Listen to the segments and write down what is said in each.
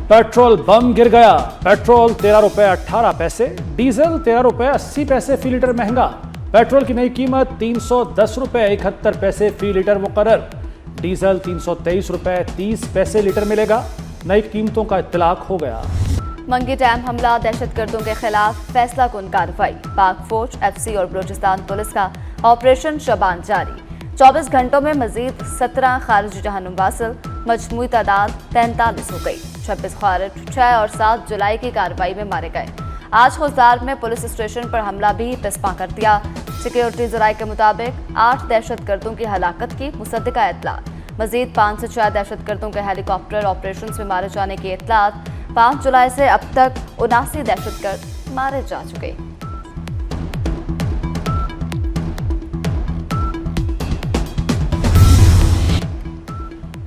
Petrol bomb गिर गया। Petrol 13 रुपए 18 पैसे, डीजल 13 रुपए 80 पैसे फी लीटर महंगा। पेट्रोल की नई कीमत 310 रुपए 71 पैसे फी लीटर मुकर्रर। डीजल 323 रुपए 30 पैसे लीटर मिलेगा। नई कीमतों का इत्तलाक हो गया। मंगी डैम हमला, दहशतगर्दों के खिलाफ फैसला कुन कार्रवाई। पाक फौज, एफसी और बलूचिस्तान पुलिस का ऑपरेशन शबान जारी। 24 घंटों में मजीद 17 खारिज जहन्नुम वासिल, मजमूई तादाद 43 हो गई। 26 खारिज 6 और 7 जुलाई की कार्रवाई में मारे गए। आज खुजदार में पुलिस स्टेशन पर हमला भी पिस्पा कर दिया। सिक्योरिटी जराये के मुताबिक 8 दहशतगर्दों की हलाकत की मुसद्दिका इत्तला। मजीद 5 से 6 दहशतगर्दों के हेलीकॉप्टर ऑपरेशन में मारे जाने की इत्तलात। 5 जुलाई से अब तक 79 दहशतगर्द मारे जा चुके।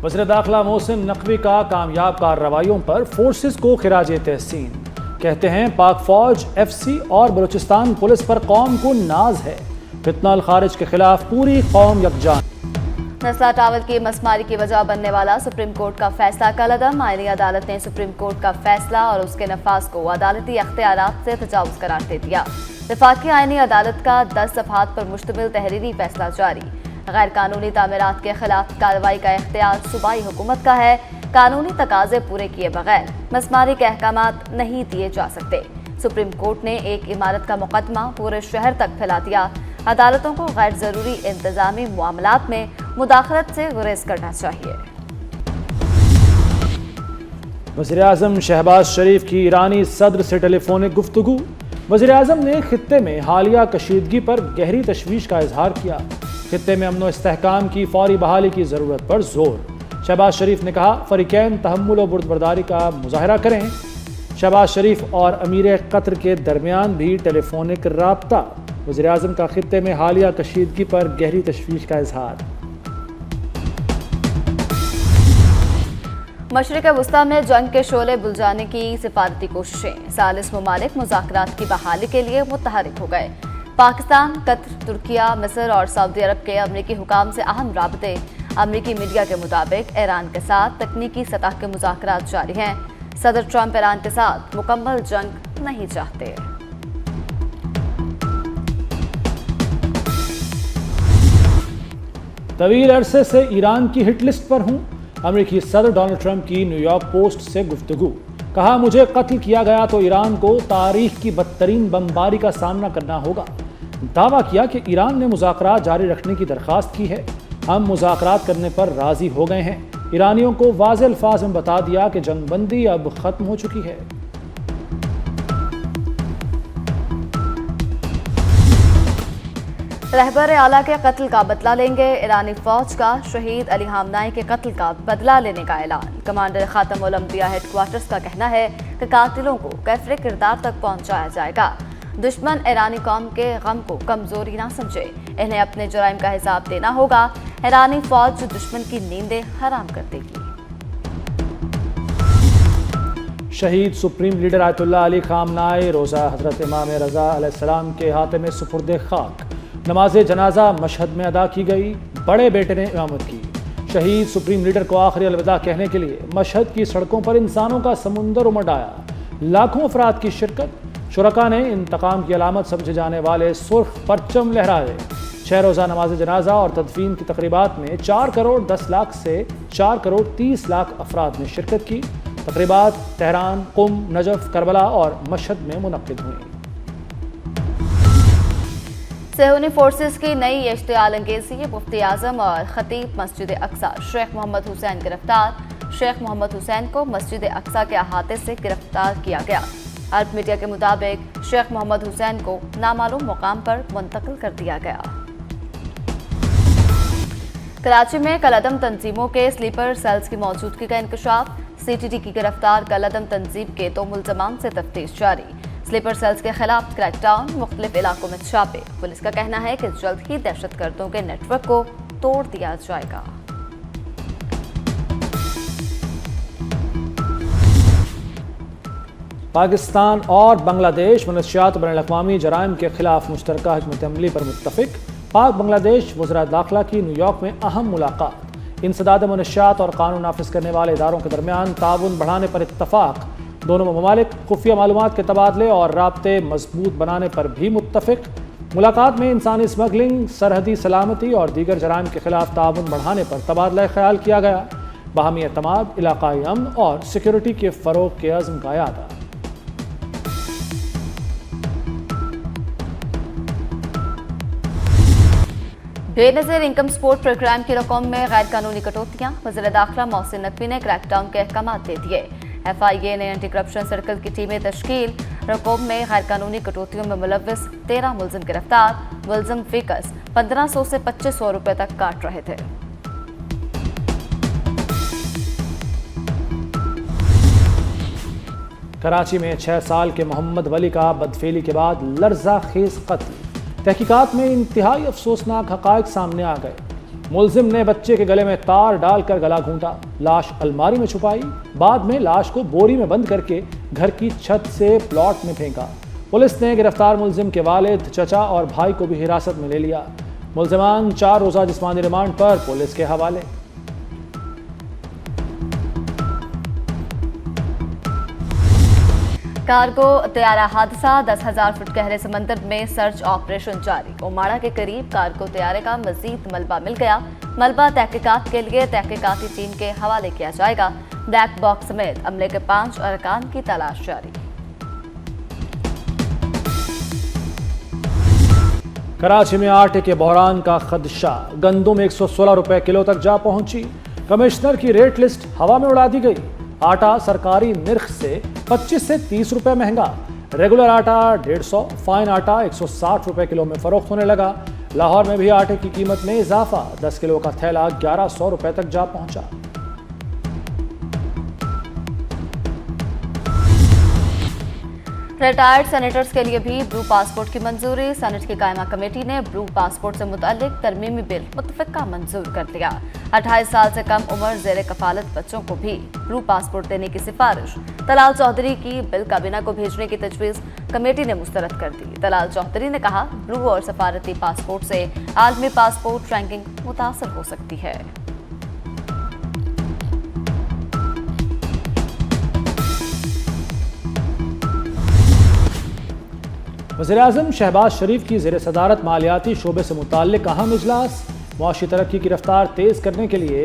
वज़ीर दाखिला मोहसिन नकवी का कामयाब कार्रवाइयों पर फोर्सेस को खिराज तहसीन। कहते हैं पाक फौज, एफसी और बलूचिस्तान पुलिस पर कौम को नाज है। फितना अल खारिज के खिलाफ पूरी कौम यकजान। नस्ला टावल की मसमारी की वजह बनने वाला सुप्रीम कोर्ट का फैसला कलअदम। आईनी अदालत ने सुप्रीम कोर्ट का फैसला और उसके नफाज को अदालती अख्तियारात से तजावुज करार दे दिया। वफाकी आईनी अदालत का 10 सफ़हात पर मुश्तमिल तहरीरी फैसला जारी। गैर कानूनी तामीरात के खिलाफ कार्रवाई का इख्तियार सूबाई हुकूमत का है। कानूनी तकाजे पूरे किए बगैर मसमारी के अहकामात नहीं दिए जा सकते। सुप्रीम कोर्ट ने एक इमारत का मुकदमा पूरे शहर तक फैला दिया। अदालतों को गैर जरूरी इंतजामी मामलात में मुदाखलत से गुरेज करना चाहिए। वज़ीर आज़म शहबाज शरीफ की ईरानी सदर से टेलीफोनिक गुफ्तगू। वज़ीर आज़म ने खित्ते में हालिया कशीदगी पर गहरी तशवीश का इजहार किया। खित्ते में अमन व इस्तेहकाम की फौरी बहाली की ज़रूरत पर जोर। शहबाज शरीफ ने कहा फ़रीक़ैन तहम्मुल व बुर्दबर्दारी का मुज़ाहरा करें। शहबाज शरीफ और अमीर कतर के दरमियान भी टेलीफोनिक राब्ता। वज़ीर आज़म का खित्ते में हालिया कशीदगी पर गहरी तशवीश का इजहार। मशरिक़ वुस्ता में जंग के शोले बुझाने की सिफारती कोशिशें। सालिस मुमालिक मुज़ाकरात की बहाली के लिए मुतहरिक हो गए। पाकिस्तान, कतर, तुर्किया, मिस्र और सऊदी अरब के अमरीकी हुकाम से अहम राबते। अमरीकी मीडिया के मुताबिक ईरान के साथ तकनीकी सतह के मुज़ाकरात जारी हैं। सदर ट्रंप ईरान के साथ मुकम्मल जंग नहीं चाहते। तवील अरसे से ईरान की हिट लिस्ट पर हूँ। अमेरिकी सदर डोनाल्ड ट्रंप की न्यूयॉर्क पोस्ट से गुफ्तगू। कहा, मुझे कत्ल किया गया तो ईरान को तारीख की बदतरीन बमबारी का सामना करना होगा। दावा किया कि ईरान ने मुज़ाकरात जारी रखने की दरख्वास्त की है। हम मुज़ाकरात करने पर राज़ी हो गए हैं। ईरानियों को वाज़ेह अल्फाज में बता दिया कि जंगबंदी अब ख़त्म हो चुकी है। रहबर आला के कत्ल का बदला लेंगे। ईरानी फौज का शहीद अली हामनाई के कत्ल का बदला लेने का ऐलान। कमांडर खातमुल अंबिया हेडक्वार्टर्स का कहना है कि कातिलों को कैफरे किरदार तक पहुंचाया जाएगा। दुश्मन ईरानी कौम के गम को कमजोरी ना समझे, इन्हें अपने जुराइम का हिसाब देना होगा। ईरानी फौज दुश्मन की नींदें हराम कर देगी। शहीद सुप्रीम लीडर आयतुल्लाह अली खामनाई रोज़ा हज़रत इमाम रज़ा अलैहिस्सलाम के हाथे में सुपुर्द खाक। नमाज जनाजा मशहद में अदा की गई। बड़े बेटे ने इमामत की। शहीद सुप्रीम लीडर को आखिरी अलविदा कहने के लिए मशहद की सड़कों पर इंसानों का समुंदर उमड़ आया। लाखों अफराद की शिरकत। शुरका ने इंतकाम की अलामत समझे जाने वाले सुर्ख परचम लहराए। 6 रोज़ा नमाज जनाजा और तदफीन की तकरीबात में 4 करोड़ 10 लाख से 4 करोड़ 30 लाख अफराद ने शिरकत की। तकरीबात तेहरान, कुम, नजफ, करबला और मशहद में मुनक्किद हुई। सेहूनी फोर्सेस की नई इश्तियाल अंगेजी। मुफ्ती आजम और खतीब मस्जिद अक्सा शेख मोहम्मद हुसैन गिरफ्तार। शेख मोहम्मद हुसैन को मस्जिद अक्सा के अहाते से गिरफ्तार किया गया। अरब मीडिया के मुताबिक शेख मोहम्मद हुसैन को नामालूम मुकाम पर मुंतकिल कर दिया गया। कराची में कलअदम तंजीमों के स्लीपर सेल्स की मौजूदगी का इंकशाफ। CTT की गिरफ्तार कलअदम तंजीम के 2 मुल्ज़मान से तफ्तीश जारी। स्लीपर सेल्स के खिलाफ क्रैकडाउन, मुख्तलिफ इलाकों में छापे। पुलिस का कहना है कि जल्द ही दहशतगर्दों के नेटवर्क को तोड़ दिया जाएगा। पाकिस्तान और बांग्लादेश मनशियात बैनुल-अक़वामी जराइम के खिलाफ मुश्तरका हिकमत अमली पर मुत्तफिक। पाक बांग्लादेश वज़ीर दाखिला की न्यूयॉर्क में अहम मुलाकात। इंसदाद मनशियात और कानून नाफिज करने वाले इदारों के दरमियान ताउन बढ़ाने पर इत्तफाक। दोनों ममालिक खुफिया मालूमात के तबादले और राब्ते मजबूत बनाने पर भी मुत्तफिक। मुलाकात में इंसानी स्मगलिंग, सरहदी सलामती और दीगर जराइम के खिलाफ ताउन बढ़ाने पर तबादला ख्याल किया गया। बाहमी एतमाद, इलाकाई अमन और सिक्योरिटी के फ़रोग के अज़्म का यादा। बेनज़ीर इनकम सपोर्ट प्रोग्राम की रकम में गैर कानूनी कटौतियाँ। वज़ीर दाखिला मोहसिन नकवी ने क्रैकडाउन के अहकाम दे दिए। FIA ने एंटी करप्शन सर्कल की टीमें तश्कील। रकम में गैर कानूनी कटौतियों में मुलव्विस 13 मुलजिम गिरफ्तार। मुलजिम फीकस 1500 से 2500 रुपए तक काट रहे थे। कराची में 6 साल के मोहम्मद वली का बदफेली के बाद लर्जा खेज कत्ल। तहकीकात में इंतहाई अफसोसनाक हक़ाइक़ सामने आ गए। मुलजिम ने बच्चे के गले में तार डालकर गला घूंटा, लाश अलमारी में छुपाई, बाद में लाश को बोरी में बंद करके घर की छत से प्लॉट में फेंका। पुलिस ने गिरफ्तार मुलजिम के वालिद, चचा और भाई को भी हिरासत में ले लिया। मुलजिमान 4 रोज़ा जिस्मानी रिमांड पर पुलिस के हवाले। कार्गो तैयारा हादसा, 10,000 फुट गहरे समंदर में सर्च ऑपरेशन जारी। ओमाड़ा के करीब कार्गो तैयारे का मजीद मलबा मिल गया। मलबा तहकीकात के लिए तहकीकाती टीम के हवाले किया जाएगा। ब्लैक बॉक्स समेत अमले के 5 अरकान की तलाश जारी। कराची में आटे के बहरान का खदशा, गंदुम 116 रुपए किलो तक जा पहुंची। कमिश्नर की रेट लिस्ट हवा में उड़ा दी गई। आटा सरकारी निर्ख से 25 से 30 रुपए महंगा। रेगुलर आटा 150, फाइन आटा 160 रुपए किलो में फरोख्त होने लगा। लाहौर में भी आटे की कीमत में इजाफा, 10 किलो का थैला 1100 रुपए तक जा पहुंचा। रिटायर्ड सेनेटर्स के लिए भी ब्लू पासपोर्ट की मंजूरी। सेनेट की कायमा कमेटी ने ब्लू पासपोर्ट से मुताल्लिक तरमीमी बिल मुतफिका मंजूर कर दिया। 28 साल से कम उम्र ज़ेर कफालत बच्चों को भी ब्लू पासपोर्ट देने की सिफारिश तलाल चौधरी की बिल काबीना को भेजने की तजवीज़ कमेटी ने मुस्तरद कर दी। तलाल चौधरी ने कहा, ब्लू और सफारती पासपोर्ट से आलमी पासपोर्ट रैंकिंग मुतासर हो सकती है। वज़ीर-ए-आज़म शहबाज शरीफ की ज़ेर सदारत मालियाती शोबे से मुताल्लिक अहम इजलास। मुआशी तरक्की की रफ्तार तेज़ करने के लिए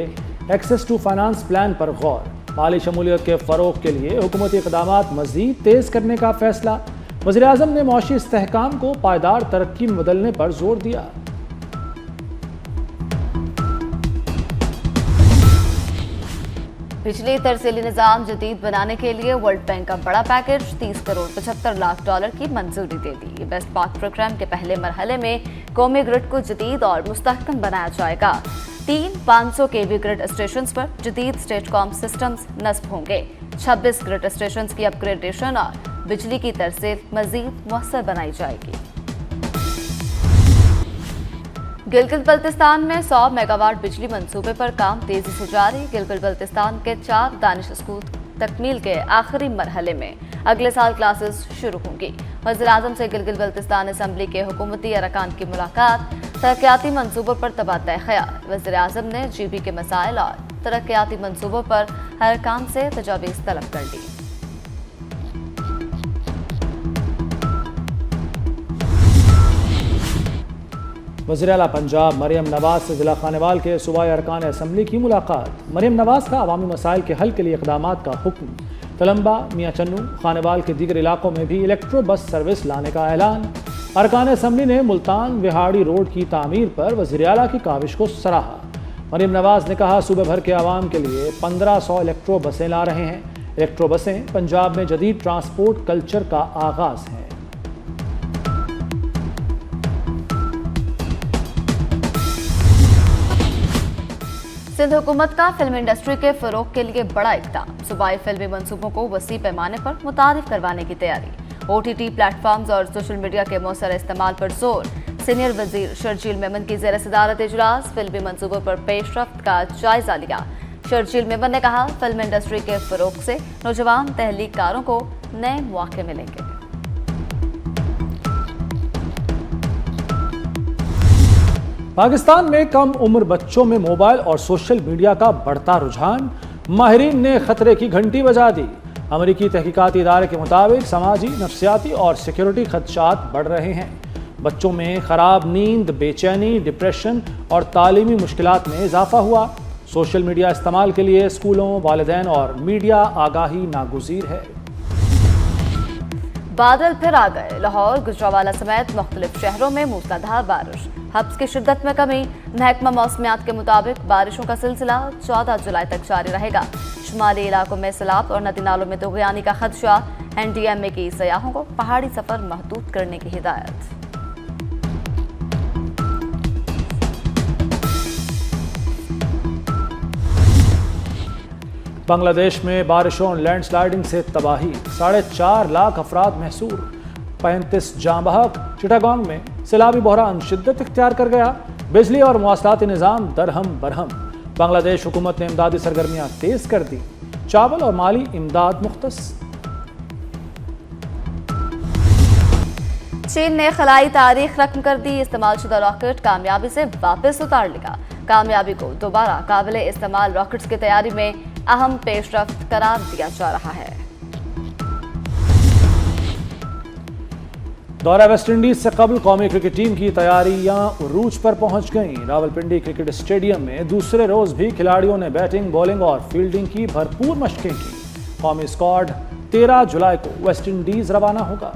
एक्सेस टू फाइनेंस प्लान पर गौर। माली शमूलियत के फ़रोग के लिए हुकूमती इक़दामात मज़ीद तेज़ करने का फ़ैसला। वज़ीर-ए-आज़म ने मुआशी इस्तेहकाम को पायदार तरक्की में बदलने पर जोर दिया। बिजली तरसीली निज़ाम जदीद बनाने के लिए वर्ल्ड बैंक का बड़ा पैकेज, 30 करोड़ 75 लाख डॉलर की मंजूरी दे दी। बेस्ट पाक प्रोग्राम के पहले मरहले में कौमी ग्रिड को जदीद और मुस्तहकम बनाया जाएगा। 3 500 kV ग्रिड स्टेशन पर जदीद स्टेटकॉम सिस्टम्स नस्ब होंगे। 26 ग्रिड स्टेशन की अपग्रेडेशन और बिजली की तरसील मजीद मुअस्सर बनाई जाएगी। गिलगित बल्तिस्तान में 100 मेगावाट बिजली मंसूबे पर काम तेजी से जारी। गिलगित बल्तिस्तान के 4 दानिश स्कूल तकमील के आखिरी मरहले में अगले साल क्लासेस शुरू होंगी। वज़ीर-ए-आज़म से गिलगित बल्तिस्तान असम्बली के हुकूमती अरकान की मुलाकात। तरक्याती मंसूबों पर तबादला ख्याल। वज़ीर-ए-आज़म ने GB के मसाइल और तरक्याती मंसूबों पर अरकान से तजावीज़ तलब कर ली। वज़ीर आला पंजाब मरियम नवाज से ज़िला खानेवाल के सूबाई अरकान असम्बली की मुलाकात। मरियम नवाज का अवामी मसाइल के हल के लिए इक़दामात का हुक्म। तलम्बा, मियाँ चन्नू, खानेवाल के दीगर इलाकों में भी इलेक्ट्रो बस सर्विस लाने का ऐलान। अरकान असम्बली ने मुल्तान विहाड़ी रोड की तामीर पर वज़ीर आला की काविश को सराहा। मरियम नवाज ने कहा, सूबे भर के आवाम के लिए 1500 इलेक्ट्रो बसें ला रहे हैं। इलेक्ट्रो बसें पंजाब में जदीद ट्रांसपोर्ट कल्चर का आगाज़ है। सिंध हुकूमत का फिल्म इंडस्ट्री के फरोग के लिए बड़ा इक़दाम। सूबाई फिल्मी मंसूबों को वसी पैमाने पर मुतारिफ करवाने की तैयारी। OTT प्लेटफॉर्म्स और सोशल मीडिया के मौसर इस्तेमाल पर जोर। सीनियर वजीर शर्जील मेमन की ज़ेर सदारत इजलास। फिल्मी मंसूबों पर पेशरफ्त का जायजा लिया। शर्जील मेमन ने कहा, फिल्म इंडस्ट्री के फरोग से नौजवान तहलीकारों को नए मौके मिलेंगे। پاکستان میں کم عمر بچوں میں موبائل اور سوشل میڈیا کا بڑھتا رجحان، ماہرین نے خطرے کی گھنٹی بجا دی۔ امریکی تحقیقاتی ادارے کے مطابق سماجی، نفسیاتی اور سیکیورٹی خدشات بڑھ رہے ہیں۔ بچوں میں خراب نیند، بے چینی، ڈپریشن اور تعلیمی مشکلات میں اضافہ ہوا۔ سوشل میڈیا استعمال کے لیے اسکولوں، والدین اور میڈیا آگاہی ناگزیر ہے۔ بادل پھر آ گئے، لاہور، گجرانوالہ سمیت مختلف شہروں میں موسلادھار بارش، حبس کی شدت میں کمی۔ محکمہ موسمیات کے مطابق بارشوں کا سلسلہ 14 جولائی تک جاری رہے گا۔ شمالی علاقوں میں سیلاب اور ندی نالوں میں طغیانی کا خدشہ، NDMA کی سیاحوں کو پہاڑی سفر محدود کرنے کی ہدایت۔ بنگلہ دیش میں بارشوں اور لینڈ سلائیڈنگ سے تباہی، 4.5 لاکھ افراد محصور، 35 جاں بحق۔ چٹاگانگ میں سیلابی بحران شدت اختیار کر گیا، بجلی اور مواصلاتی نظام درہم برہم۔ بنگلہ دیش حکومت نے امدادی سرگرمیاں تیز کر دی، چاول اور مالی امداد مختص۔ چین نے خلائی تاریخ رقم کر دی، استعمال شدہ راکٹ کامیابی سے واپس اتار لیا۔ کامیابی کو دوبارہ قابل استعمال راکٹس کی تیاری میں اہم پیش رفت قرار دیا جا رہا ہے۔ دورہ ویسٹ انڈیز سے قبل قومی کرکٹ ٹیم کی تیاریاں عروج پر پہنچ گئیں۔ راولپنڈی کرکٹ اسٹیڈیم میں دوسرے روز بھی کھلاڑیوں نے بیٹنگ، بولنگ اور فیلڈنگ کی بھرپور مشقیں کی۔ قومی اسکواڈ 13 جولائی کو ویسٹ انڈیز روانہ ہوگا۔